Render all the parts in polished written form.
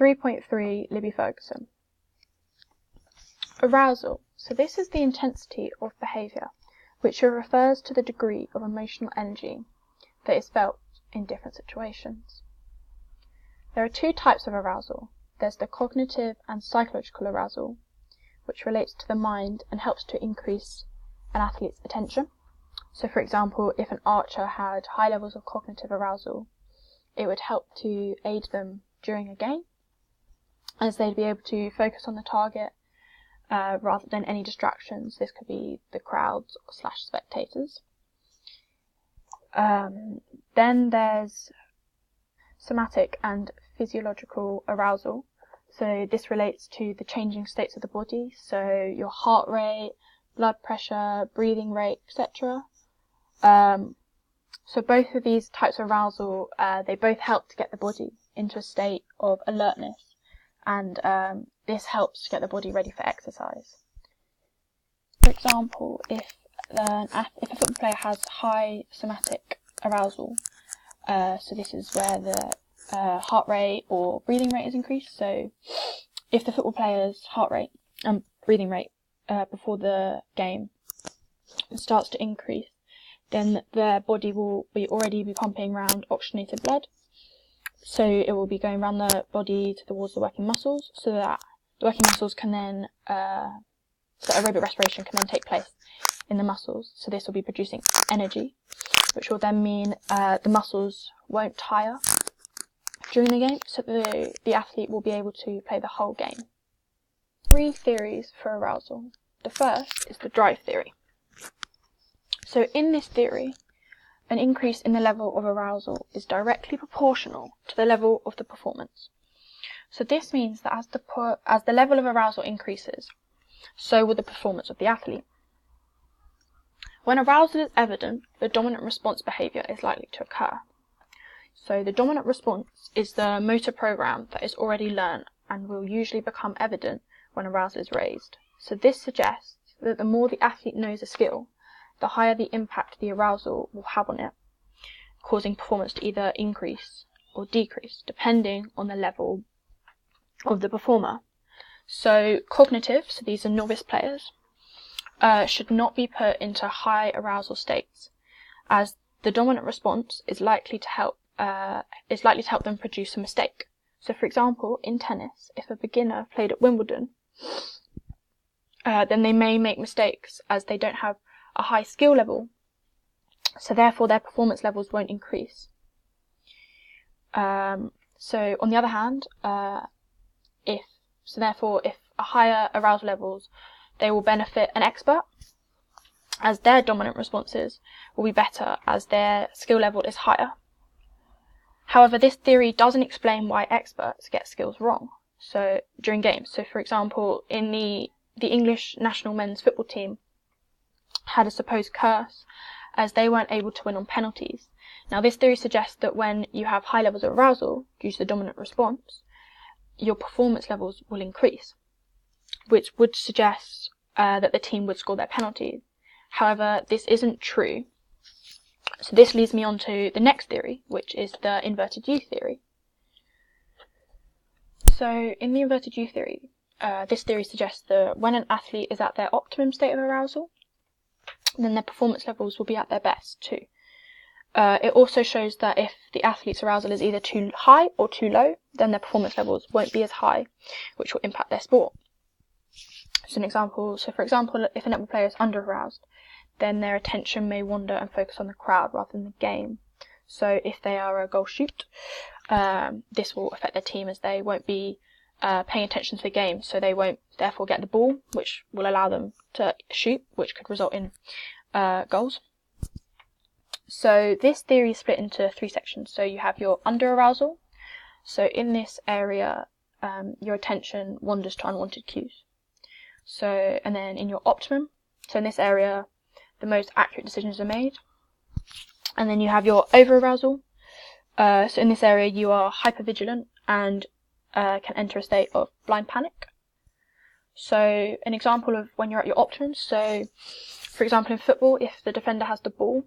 3.3 Libby Ferguson. Arousal. So this is the intensity of behaviour, which refers to the degree of emotional energy that is felt in different situations. There are two types of arousal. There's the cognitive and psychological arousal, which relates to the mind and helps to increase an athlete's attention. So for example, if an archer had high levels of cognitive arousal, it would help to aid them during a game, as they'd be able to focus on the target rather than any distractions. This could be the crowds / spectators. Then there's somatic and physiological arousal. So this relates to the changing states of the body, so your heart rate, blood pressure, breathing rate, etc. So both of these types of arousal, they both help to get the body into a state of alertness, and this helps to get the body ready for exercise. For example, if a football player has high somatic arousal, so this is where the heart rate or breathing rate is increased. So if the football player's heart rate and breathing rate before the game starts to increase, then their body will already be pumping around oxygenated blood. So it will be going around the body towards the working muscles, so that the working muscles can then, so aerobic respiration can then take place in the muscles. So this will be producing energy, which will then mean the muscles won't tire during the game, so the athlete will be able to play the whole game. 3 theories for arousal. The first is the drive theory. So in this theory, an increase in the level of arousal is directly proportional to the level of the performance. So this means that as the level of arousal increases, so will the performance of the athlete. When arousal is evident, the dominant response behaviour is likely to occur. So the dominant response is the motor program that is already learned and will usually become evident when arousal is raised. So this suggests that the more the athlete knows a skill, the higher the impact the arousal will have on it, causing performance to either increase or decrease, depending on the level of the performer. So cognitive, so these are novice players, should not be put into high arousal states, as the dominant response is likely to help them produce a mistake. So for example, in tennis, if a beginner played at Wimbledon, then they may make mistakes as they don't have a high skill level, so therefore their performance levels won't increase. So on the other hand, if a higher arousal levels, they will benefit an expert, as their dominant responses will be better as their skill level is higher. However, this theory doesn't explain why experts get skills wrong during games. So for example, in the English national men's football team had a supposed curse as they weren't able to win on penalties. Now this theory suggests that when you have high levels of arousal due to the dominant response, your performance levels will increase, which would suggest that the team would score their penalties. However, this isn't true. So this leads me on to the next theory, which is the inverted U theory. So in the inverted U theory, this theory suggests that when an athlete is at their optimum state of arousal, then their performance levels will be at their best too. It also shows that if the athlete's arousal is either too high or too low, then their performance levels won't be as high, which will impact their sport. So for example, if a netball player is under-aroused, then their attention may wander and focus on the crowd rather than the game. So if they are a goal shoot, this will affect their team as they won't be paying attention to the game, so they won't therefore get the ball, which will allow them to shoot, which could result in goals. So this theory is split into 3 sections. So you have your under-arousal. So in this area, your attention wanders to unwanted cues. And then in your optimum, so in this area, the most accurate decisions are made. And then you have your over-arousal. So in this area, you are hypervigilant and can enter a state of blind panic. So an example of when you're at your optimum, so for example in football, if the defender has the ball,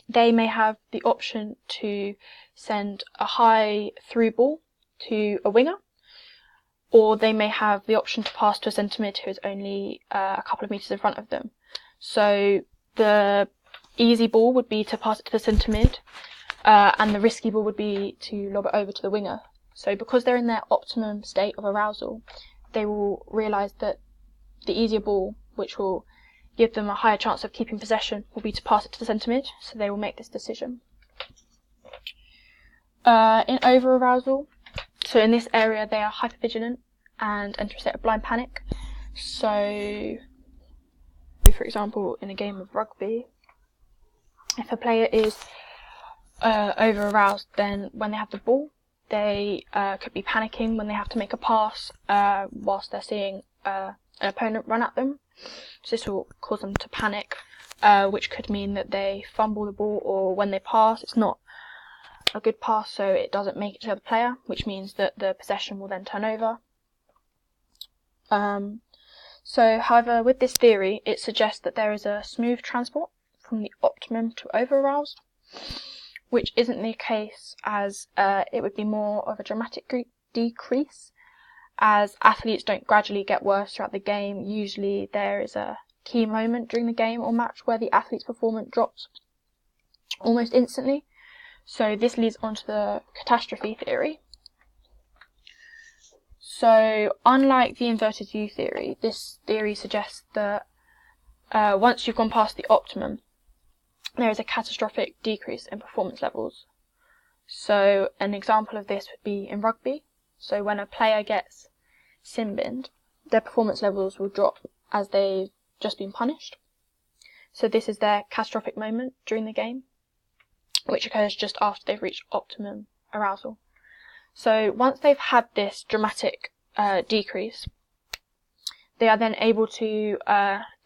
they may have the option to send a high through ball to a winger, or they may have the option to pass to a centre mid who is only a couple of metres in front of them. So the easy ball would be to pass it to the centre mid, and the risky ball would be to lob it over to the winger. So because they're in their optimum state of arousal, they will realise that the easier ball, which will give them a higher chance of keeping possession, will be to pass it to the centre mid, so they will make this decision. In over-arousal, so in this area they are hypervigilant and enter a state of blind panic. So, for example, in a game of rugby, if a player is over-aroused, then when they have the ball, they could be panicking when they have to make a pass whilst they're seeing an opponent run at them. So this will cause them to panic, which could mean that they fumble the ball, or when they pass, it's not a good pass, so it doesn't make it to the other player, which means that the possession will then turn over. So, however, with this theory, it suggests that there is a smooth transport from the optimum to over-aroused, which isn't the case, as it would be more of a dramatic decrease, as athletes don't gradually get worse throughout the game. Usually there is a key moment during the game or match where the athlete's performance drops almost instantly. So this leads on to the catastrophe theory. So unlike the inverted U theory, this theory suggests that once you've gone past the optimum, there is a catastrophic decrease in performance levels. So an example of this would be in rugby. So when a player gets sin-binned, their performance levels will drop as they've just been punished. So this is their catastrophic moment during the game, which occurs just after they've reached optimum arousal. So once they've had this dramatic decrease, they are then able to,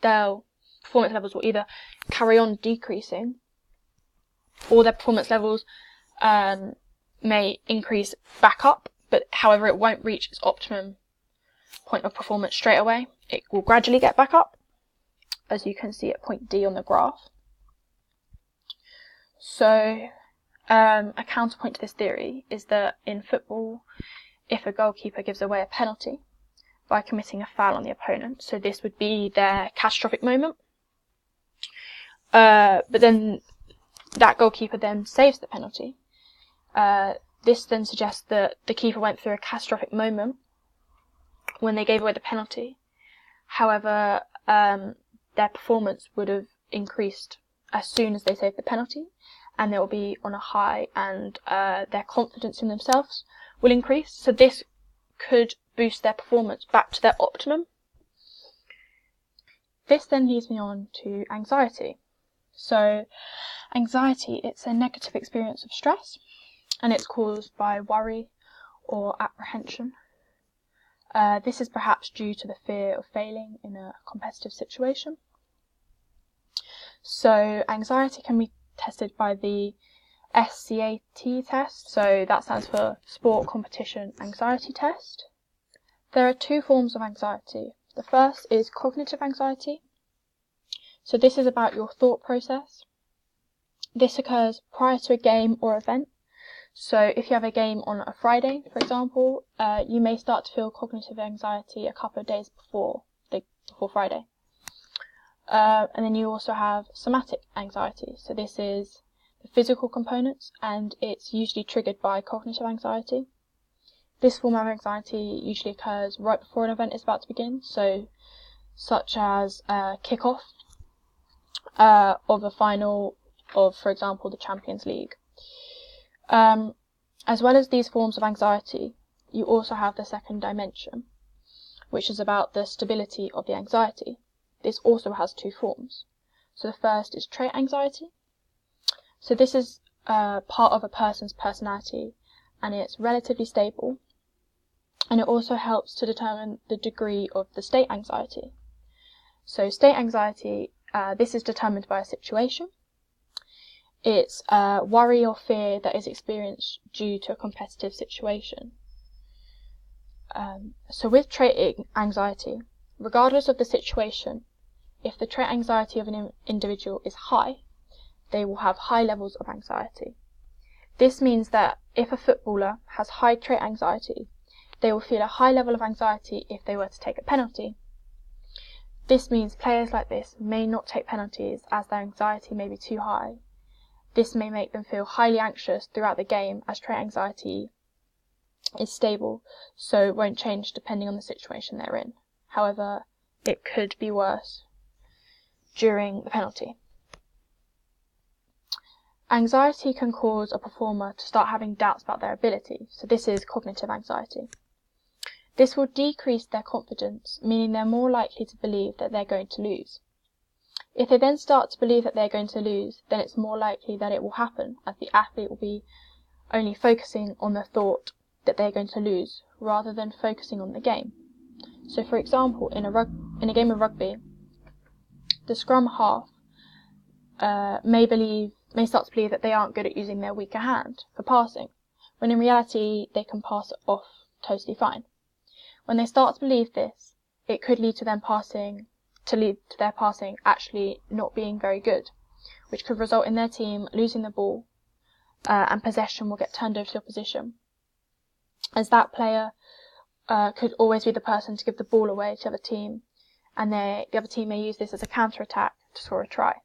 their performance levels will either carry on decreasing, or their performance levels may increase back up, but however it won't reach its optimum point of performance straight away. It will gradually get back up, as you can see at point D on the graph. So a counterpoint to this theory is that in football, if a goalkeeper gives away a penalty by committing a foul on the opponent, so this would be their catastrophic moment, but then that goalkeeper then saves the penalty. This then suggests that the keeper went through a catastrophic moment when they gave away the penalty. However, their performance would have increased as soon as they saved the penalty, and they will be on a high, and their confidence in themselves will increase. So this could boost their performance back to their optimum. This then leads me on to anxiety. So anxiety, it's a negative experience of stress, and it's caused by worry or apprehension. This is perhaps due to the fear of failing in a competitive situation. So anxiety can be tested by the SCAT test, so that stands for Sport Competition Anxiety Test. There are two forms of anxiety. The first is cognitive anxiety. So this is about your thought process. This occurs prior to a game or event. So if you have a game on a Friday, for example, you may start to feel cognitive anxiety a couple of days before Friday. And then you also have somatic anxiety. So this is the physical components, and it's usually triggered by cognitive anxiety. This form of anxiety usually occurs right before an event is about to begin, so such as kick-off of a final of, for example, the Champions League. As well as these forms of anxiety, you also have the second dimension, which is about the stability of the anxiety. This also has two forms. So the first is trait anxiety. So this is part of a person's personality, and it's relatively stable, and it also helps to determine the degree of the state anxiety. So state anxiety, this is determined by a situation. It's worry or fear that is experienced due to a competitive situation. So with trait anxiety, regardless of the situation, if the trait anxiety of an individual is high, they will have high levels of anxiety. This means that if a footballer has high trait anxiety, they will feel a high level of anxiety if they were to take a penalty. This means players like this may not take penalties as their anxiety may be too high. This may make them feel highly anxious throughout the game, as trait anxiety is stable, so it won't change depending on the situation they're in. However, it could be worse during the penalty. Anxiety can cause a performer to start having doubts about their ability, so this is cognitive anxiety. This will decrease their confidence, meaning they're more likely to believe that they're going to lose. If they then start to believe that they're going to lose, then it's more likely that it will happen, as the athlete will be only focusing on the thought that they're going to lose, rather than focusing on the game. So for example, in a game of rugby, the scrum half may start to believe that they aren't good at using their weaker hand for passing, when in reality they can pass it off totally fine. When they start to believe this, it could lead to their passing actually not being very good, which could result in their team losing the ball, and possession will get turned over to the opposition, as that player could always be the person to give the ball away to the other team, and the other team may use this as a counter-attack to score a try.